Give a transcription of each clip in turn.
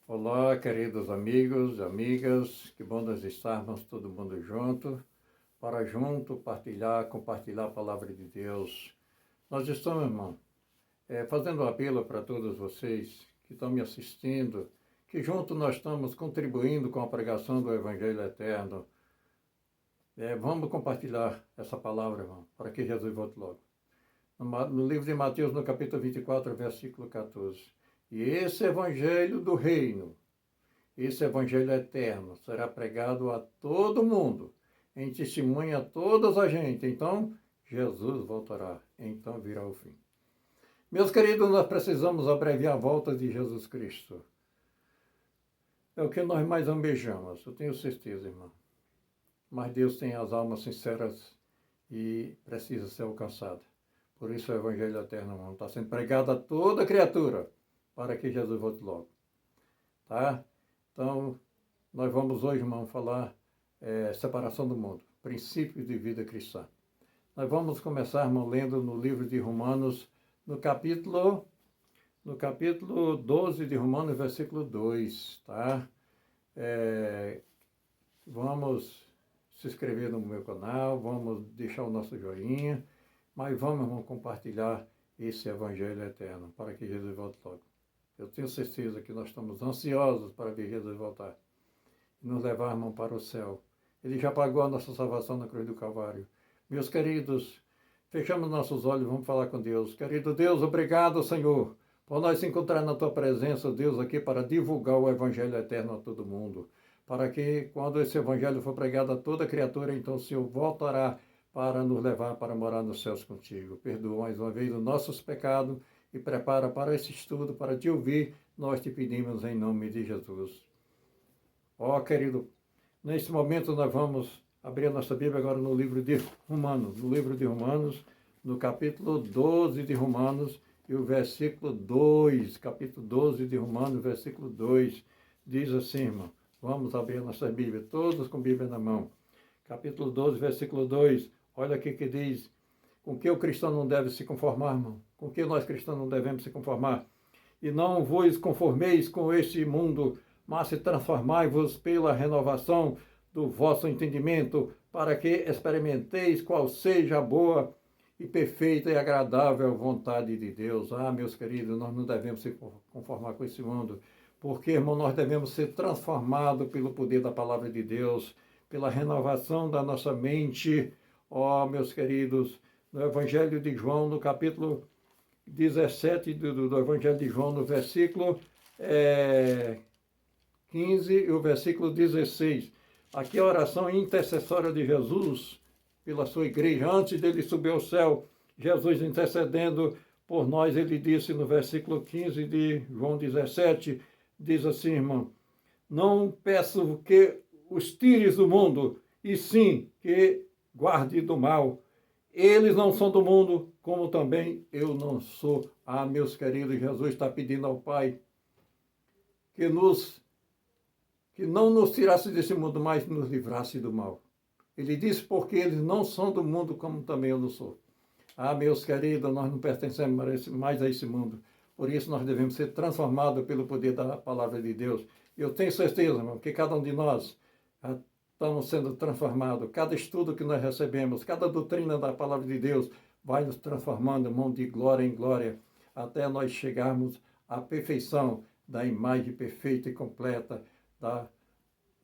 Olá, queridos amigos, amigas, que bom nós estarmos todo mundo junto, para junto compartilhar a palavra de Deus. Nós estamos, irmão, fazendo um apelo para todos vocês que estão me assistindo, que junto nós estamos contribuindo com a pregação do Evangelho Eterno. Vamos compartilhar essa palavra, irmão, para que Jesus volte logo. No livro de Mateus, no capítulo 24, versículo 14. E esse Evangelho do Reino, esse Evangelho eterno, será pregado a todo mundo, em testemunha a todas a gente. Então, Jesus voltará, então virá o fim. Meus queridos, nós precisamos abreviar a volta de Jesus Cristo. É o que nós mais almejamos, eu tenho certeza, irmão. Mas Deus tem as almas sinceras e precisa ser alcançada. Por isso o Evangelho eterno, irmão, está sendo pregado a toda criatura, para que Jesus volte logo. Tá? Então, nós vamos hoje, irmão, falar separação do mundo, princípios de vida cristã. Nós vamos começar, irmão, lendo no livro de Romanos, no capítulo 12 de Romanos, versículo 2, tá? Vamos se inscrever no meu canal, vamos deixar o nosso joinha, mas vamos, irmão, compartilhar esse Evangelho eterno, para que Jesus volte logo. Eu tenho certeza que nós estamos ansiosos para ver Jesus voltar e nos levar, irmão, para o céu. Ele já pagou a nossa salvação na cruz do Calvário. Meus queridos, fechamos nossos olhos e vamos falar com Deus. Querido Deus, obrigado, Senhor, por nós se encontrar na Tua presença, Deus, aqui para divulgar o Evangelho eterno a todo mundo. Para que, quando esse Evangelho for pregado a toda criatura, então o Senhor voltará para nos levar para morar nos céus contigo. Perdoa mais uma vez os nossos pecados e prepara para esse estudo, para te ouvir, nós te pedimos em nome de Jesus. Ó, querido, nesse momento nós vamos abrir a nossa Bíblia agora no livro de Romanos, no capítulo 12 de Romanos, e o versículo 2, capítulo 12 de Romanos, versículo 2, diz assim, irmão, vamos abrir a nossa Bíblia, todos com a Bíblia na mão. Capítulo 12, versículo 2, olha aqui que diz: com que o cristão não deve se conformar, irmão? Com que nós cristãos não devemos se conformar? E não vos conformeis com este mundo, mas se transformai-vos pela renovação do vosso entendimento, para que experimenteis qual seja a boa e perfeita e agradável vontade de Deus. Ah, meus queridos, nós não devemos se conformar com esse mundo, porque, irmão, nós devemos ser transformados pelo poder da palavra de Deus, pela renovação da nossa mente. Ó, meus queridos, no Evangelho de João, no capítulo 17 do Evangelho de João, no versículo 15 e o versículo 16. Aqui a oração intercessória de Jesus pela sua igreja, antes dele subir ao céu, Jesus intercedendo por nós, ele disse no versículo 15 de João 17, diz assim, irmão: não peço que os tires do mundo, e sim que guarde do mal. Eles não são do mundo, como também eu não sou. Ah, meus queridos, Jesus está pedindo ao Pai que não nos tirasse desse mundo, mas nos livrasse do mal. Ele disse, porque eles não são do mundo, como também eu não sou. Ah, meus queridos, nós não pertencemos mais a esse mundo. Por isso nós devemos ser transformados pelo poder da palavra de Deus. Eu tenho certeza, irmão, que cada um de nós estamos sendo transformados. Cada estudo que nós recebemos, cada doutrina da palavra de Deus vai nos transformando, irmão, de glória em glória, até nós chegarmos à perfeição da imagem perfeita e completa da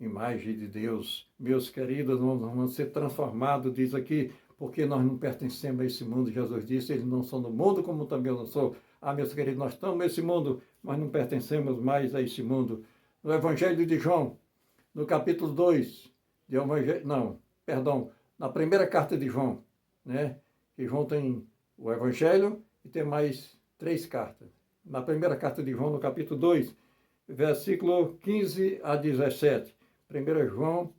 imagem de Deus. Meus queridos, nós vamos ser transformados, diz aqui, porque nós não pertencemos a esse mundo. Jesus disse, eles não são do mundo, como também eu não sou. Ah, meus queridos, nós estamos nesse mundo, mas não pertencemos mais a esse mundo. No Evangelho de João, no capítulo 2, na primeira carta de João, né? Que João tem o Evangelho e tem mais 3 cartas. Na primeira carta de João, no capítulo 2, versículo 15 a 17. 1 João,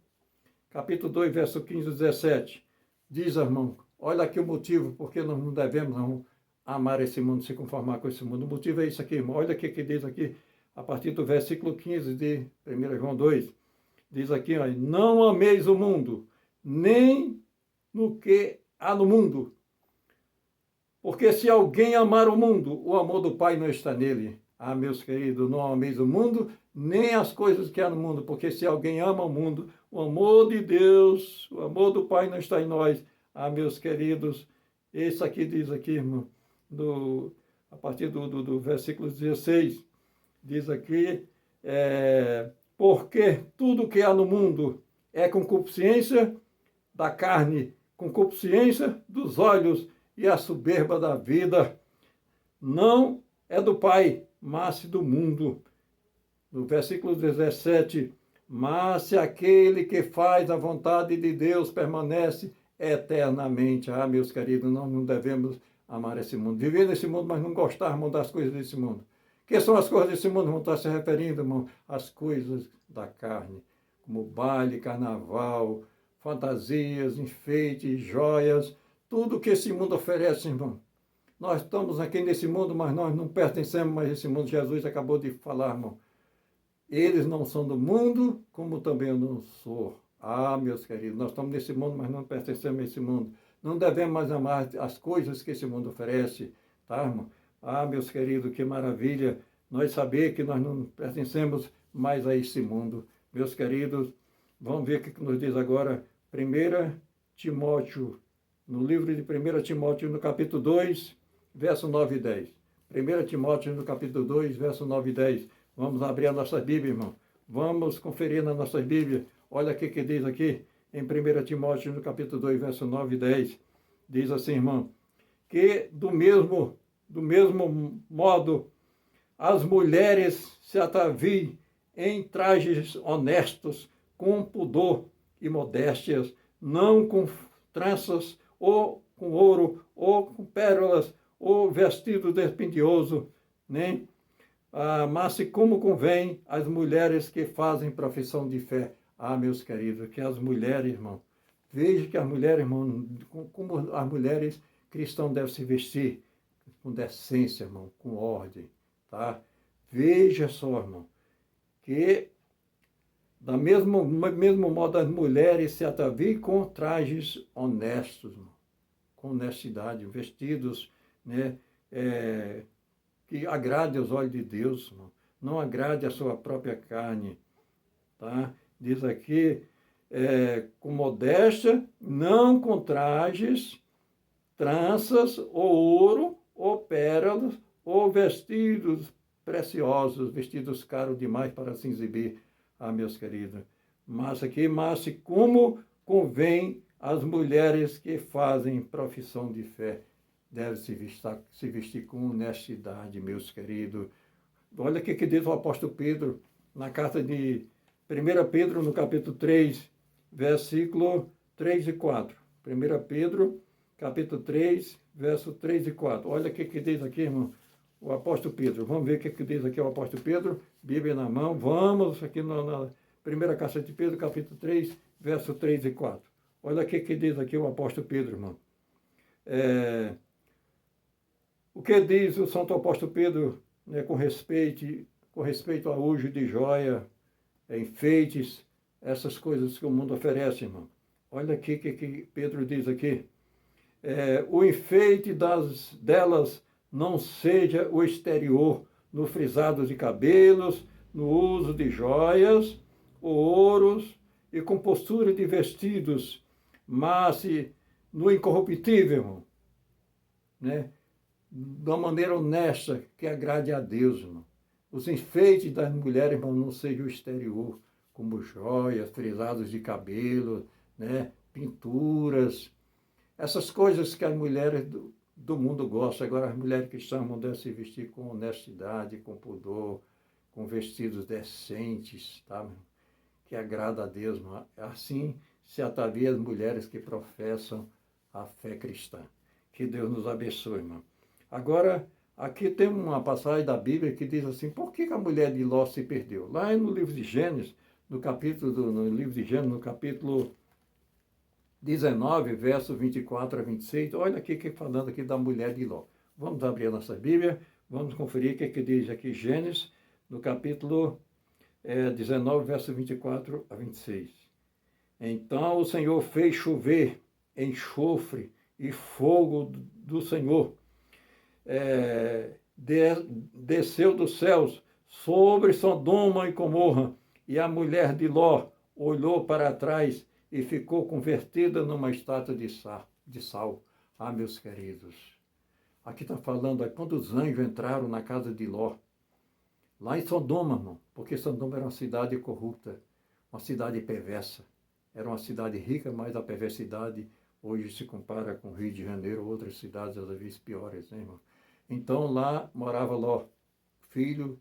capítulo 2, verso 15 a 17. Diz, irmão, olha aqui o motivo, porque nós não devemos não amar esse mundo, se conformar com esse mundo. O motivo é isso aqui, irmão. Olha o que diz aqui, a partir do versículo 15 de 1 João 2. Diz aqui, ó, não ameis o mundo, nem no que há no mundo. Porque se alguém amar o mundo, o amor do Pai não está nele. Ah, meus queridos, não ameis o mundo, nem as coisas que há no mundo, porque se alguém ama o mundo, o amor de Deus, o amor do Pai não está em nós. Ah, meus queridos, esse aqui diz aqui, irmão, a partir do versículo 16, diz aqui, porque tudo que há no mundo é concupiscência da carne, concupiscência dos olhos e a soberba da vida, não é do Pai, mas do mundo. No versículo 17, mas se aquele que faz a vontade de Deus permanece eternamente. Ah, meus queridos, nós não devemos amar esse mundo. Viver nesse mundo, mas não gostarmos das coisas desse mundo. Que são as coisas desse mundo? Vão estar se referindo, irmão, às coisas da carne, como baile, carnaval, fantasias, enfeites, joias, tudo que esse mundo oferece, irmão. Nós estamos aqui nesse mundo, mas nós não pertencemos mais a esse mundo. Jesus acabou de falar, irmão. Eles não são do mundo, como também eu não sou. Ah, meus queridos, nós estamos nesse mundo, mas não pertencemos a esse mundo. Não devemos mais amar as coisas que esse mundo oferece, tá, irmão? Ah, meus queridos, que maravilha nós saber que nós não pertencemos mais a esse mundo. Meus queridos, vamos ver o que nos diz agora 1 Timóteo, no livro de 1 Timóteo, no capítulo 2, verso 9 e 10. 1 Timóteo, no capítulo 2, verso 9 e 10. Vamos abrir a nossa Bíblia, irmão. Vamos conferir na nossa Bíblia. Olha o que diz aqui em 1 Timóteo, no capítulo 2, verso 9 e 10. Diz assim, irmão, que do mesmo modo as mulheres se ataviem em trajes honestos, com pudor e modéstias, não com tranças, ou com ouro, ou com pérolas, ou vestido despendioso, né? Mas como convém às mulheres que fazem profissão de fé. Ah, meus queridos, que as mulheres, irmão, veja que as mulheres, irmão, como as mulheres cristãs devem se vestir, com decência, irmão, com ordem, tá? Veja só, irmão, que da mesmo modo as mulheres se ataviem com trajes honestos, irmão, com honestidade, vestidos, né, que agrade aos olhos de Deus, irmão. Não agrade a sua própria carne, tá? Diz aqui, com modéstia, não com trajes, tranças, ou ouro, ou pérolas, ou vestidos preciosos, vestidos caros demais para se exibir. Ah, meus queridos, mas como convém às mulheres que fazem profissão de fé. Deve se vestir com honestidade, meus queridos. Olha o que diz o apóstolo Pedro na carta de 1 Pedro, no capítulo 3, versículo 3 e 4. 1 Pedro, capítulo 3, verso 3 e 4. Olha o que diz aqui, irmão, o apóstolo Pedro. Vamos ver o que diz aqui o apóstolo Pedro. Bíblia na mão. Vamos aqui na primeira carta de Pedro, capítulo 3, verso 3 e 4. Olha o que diz aqui o apóstolo Pedro, irmão. O que diz o Santo Apóstolo Pedro, né, com respeito ao uso de joia, enfeites, essas coisas que o mundo oferece, irmão? Olha aqui o que Pedro diz aqui. O enfeite delas não seja o exterior, no frisado de cabelos, no uso de joias, ouros e compostura de vestidos, mas no incorruptível, irmão, né? De uma maneira honesta, que agrade a Deus, irmão. Os enfeites das mulheres, irmão, não sejam o exterior, como joias, frisados de cabelo, né? Pinturas, essas coisas que as mulheres do mundo gostam. Agora, as mulheres cristãs devem se vestir com honestidade, com pudor, com vestidos decentes, tá? Que agrada a Deus, irmão. Assim se atavia as mulheres que professam a fé cristã. Que Deus nos abençoe, irmão. Agora, aqui tem uma passagem da Bíblia que diz assim, por que a mulher de Ló se perdeu? Lá no livro de Gênesis, no capítulo 19, verso 24 a 26, olha aqui que falando aqui da mulher de Ló. Vamos abrir a nossa Bíblia, vamos conferir o que diz aqui Gênesis, no capítulo 19, verso 24 a 26. Então o Senhor fez chover enxofre e fogo do Senhor desceu dos céus sobre Sodoma e Gomorra, e a mulher de Ló olhou para trás e ficou convertida numa estátua de sal. Ah, meus queridos, aqui está falando, quando os anjos entraram na casa de Ló, lá em Sodoma, irmão, porque Sodoma era uma cidade corrupta, uma cidade perversa. Era uma cidade rica, mas a perversidade hoje se compara com Rio de Janeiro ou outras cidades, às vezes piores, né, irmão? Então lá morava Ló, filho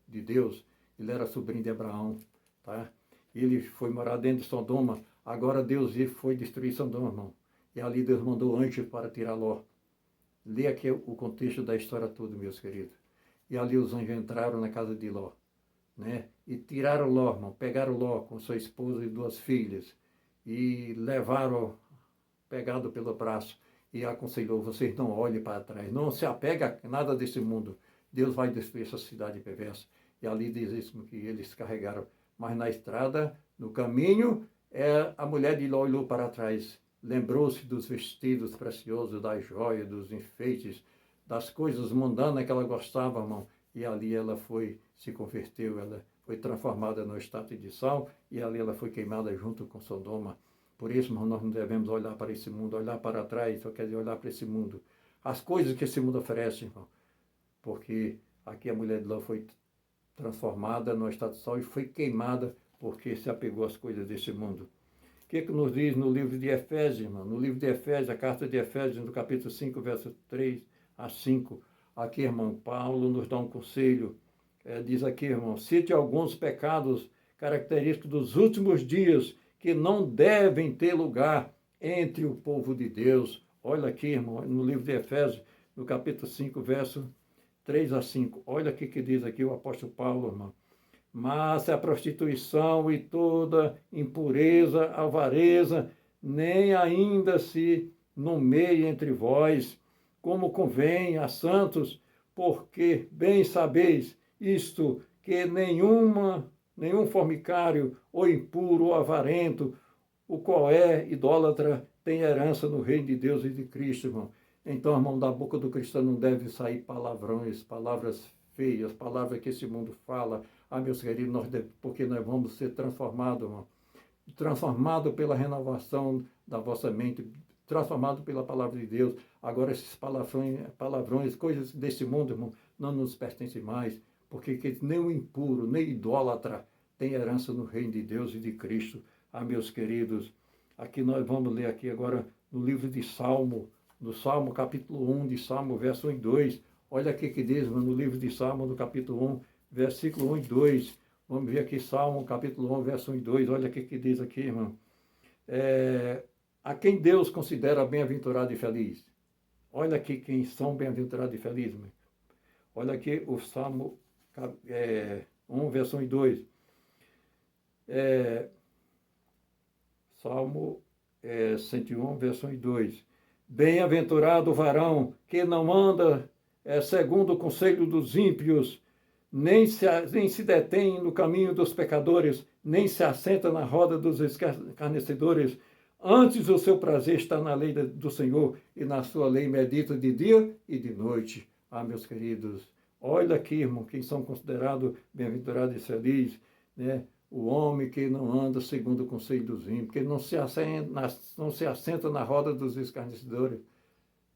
de Deus, ele era sobrinho de Abraão, tá? Ele foi morar dentro de Sodoma, agora Deus foi destruir Sodoma, irmão. E ali Deus mandou anjos para tirar Ló. Lê aqui o contexto da história toda, meus queridos. E ali os anjos entraram na casa de Ló, né? E tiraram Ló, irmão, pegaram Ló com sua esposa e 2 filhas e levaram pegado pelo braço e aconselhou, vocês não olhem para trás, não se apega a nada desse mundo. Deus vai destruir essa cidade perversa. E ali diz isso que eles carregaram. Mas na estrada, no caminho, a mulher de Ló olhou para trás, lembrou-se dos vestidos preciosos, das joias, dos enfeites, das coisas mundanas que ela gostava, irmão. E ali ela se converteu, ela foi transformada no estátua de sal, e ali ela foi queimada junto com Sodoma. Por isso, irmão, nós não devemos olhar para esse mundo, olhar para trás, só quer dizer, olhar para esse mundo. As coisas que esse mundo oferece, irmão. Porque aqui a mulher de Ló foi transformada no estado de sal e foi queimada porque se apegou às coisas desse mundo. O que nos diz no livro de Efésios, irmão? No livro de Efésios, a carta de Efésios, no capítulo 5, verso 3 a 5. Aqui, irmão, Paulo nos dá um conselho. Diz aqui, irmão, cite alguns pecados característicos dos últimos dias que não devem ter lugar entre o povo de Deus. Olha aqui, irmão, no livro de Efésios, no capítulo 5, verso 3 a 5. Olha o que diz aqui o apóstolo Paulo, irmão. Mas a prostituição e toda impureza, avareza, nem ainda se nomeie entre vós, como convém a santos, porque bem sabeis isto, que nenhum fornicário, ou impuro, ou avarento, o qual é idólatra, tem herança no reino de Deus e de Cristo, irmão. Então, irmão, da boca do cristão não deve sair palavrões, palavras feias, palavras que esse mundo fala. Ah, meus queridos, porque nós vamos ser transformados, irmão. Transformado pela renovação da vossa mente, transformado pela palavra de Deus. Agora, esses palavrões, coisas desse mundo, irmão, não nos pertencem mais, porque nem o impuro, nem o idólatra tem herança no reino de Deus e de Cristo. Ah, meus queridos, aqui nós vamos ler aqui agora no livro de Salmo, no Salmo capítulo 1 de Salmo, verso 1 e 2. Olha aqui que diz, irmão, no livro de Salmo, no capítulo 1, versículo 1 e 2. Vamos ver aqui Salmo capítulo 1, verso 1 e 2. Olha o que diz aqui, irmão. A quem Deus considera bem-aventurado e feliz. Olha aqui quem são bem-aventurados e felizes, irmão. Olha aqui o Salmo 1, verso 1 e 2. Salmo 101, verso 1 e 2. Bem-aventurado o varão que não anda segundo o conselho dos ímpios, nem se detém no caminho dos pecadores, nem se assenta na roda dos escarnecedores. Antes o seu prazer está na lei do Senhor, e na sua lei medita de dia e de noite. Ah, meus queridos, olha aqui, irmão, quem são considerados bem-aventurados e felizes, né? O homem que não anda segundo o conselho dos ímpios, que não se assenta na roda dos escarnecedores.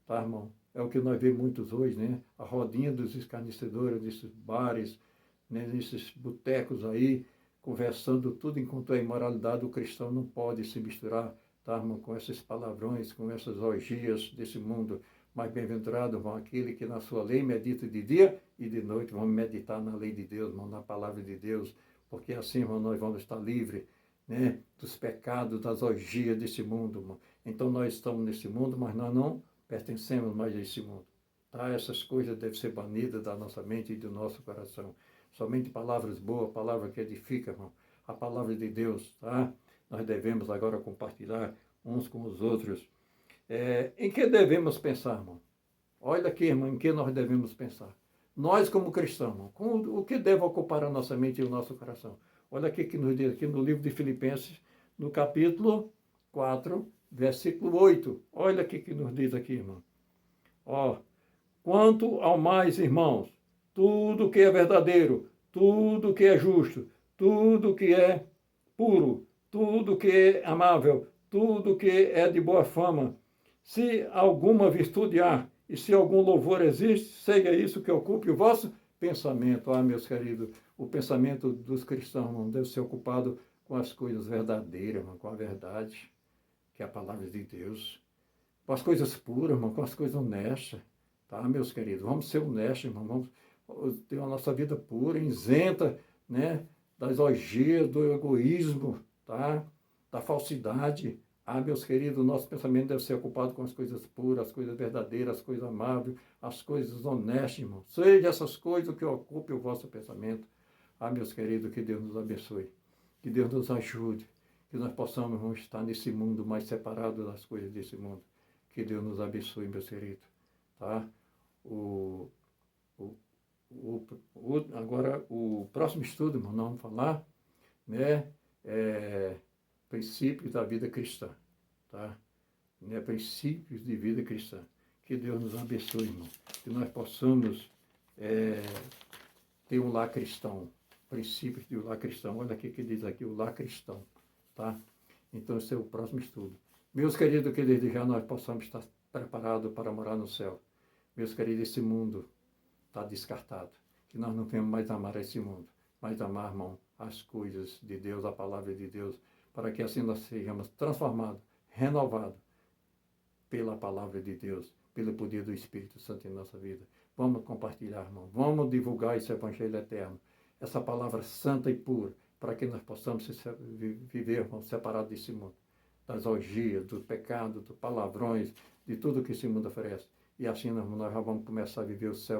Tá, irmão? É o que nós vemos muitos hoje, né? A rodinha dos escarnecedores, desses bares, né? Nesses botecos aí, conversando tudo enquanto é imoralidade. O cristão não pode se misturar, tá, irmão? Com esses palavrões, com essas orgias desse mundo. Mas bem-aventurado, irmão, aquele que na sua lei medita de dia e de noite. Vamos meditar na lei de Deus, irmão, na palavra de Deus. Porque assim, irmão, nós vamos estar livres, né, dos pecados, das orgias desse mundo, irmão. Então nós estamos nesse mundo, mas nós não pertencemos mais a esse mundo. Tá? Essas coisas devem ser banidas da nossa mente e do nosso coração. Somente palavras boas, palavras que edificam, irmão. A palavra de Deus, tá? Nós devemos agora compartilhar uns com os outros. Em que devemos pensar, irmão? Olha aqui, irmão, em que nós devemos pensar. Nós, como cristãos, o que deve ocupar a nossa mente e o nosso coração? Olha aqui que nos diz aqui no livro de Filipenses, no capítulo 4, versículo 8. Olha aqui que nos diz aqui, irmão. Quanto ao mais, irmãos, tudo que é verdadeiro, tudo que é justo, tudo que é puro, tudo que é amável, tudo que é de boa fama, se alguma virtude há e se algum louvor existe, seja isso que ocupe o vosso pensamento. Ah, meus queridos, o pensamento dos cristãos não deve ser ocupado com as coisas verdadeiras, irmão, com a verdade, que é a palavra de Deus, com as coisas puras, irmão, com as coisas honestas, tá, meus queridos? Vamos ser honestos, irmão, vamos ter a nossa vida pura, isenta, né, das orgias, do egoísmo, tá, da falsidade. Ah, meus queridos, o nosso pensamento deve ser ocupado com as coisas puras, as coisas verdadeiras, as coisas amáveis, as coisas honestas, irmão. Seja essas coisas que ocupem o vosso pensamento. Ah, meus queridos, que Deus nos abençoe, que Deus nos ajude, que nós possamos, irmão, estar nesse mundo mais separado das coisas desse mundo. Que Deus nos abençoe, meus queridos. Tá? Agora, o próximo estudo, irmão, nós vamos falar, né, princípios da vida cristã. Tá? Né, princípios de vida cristã. Que Deus nos abençoe, irmão. Que nós possamos ter um lar cristão. Princípios de um lar cristão. Olha aqui que diz aqui, o lar cristão. Tá? Então, esse é o próximo estudo. Meus queridos, que desde já nós possamos estar preparados para morar no céu. Meus queridos, esse mundo está descartado. Que nós não venhamos mais amar esse mundo, mas amar, irmão, as coisas de Deus, a palavra de Deus, para que assim nós sejamos transformados, renovados pela palavra de Deus, pelo poder do Espírito Santo em nossa vida. Vamos compartilhar, irmão. Vamos divulgar esse Evangelho eterno, essa palavra santa e pura, para que nós possamos viver, irmão, separados desse mundo, das orgias, do pecado, dos palavrões, de tudo que esse mundo oferece. E assim nós já vamos começar a viver o céu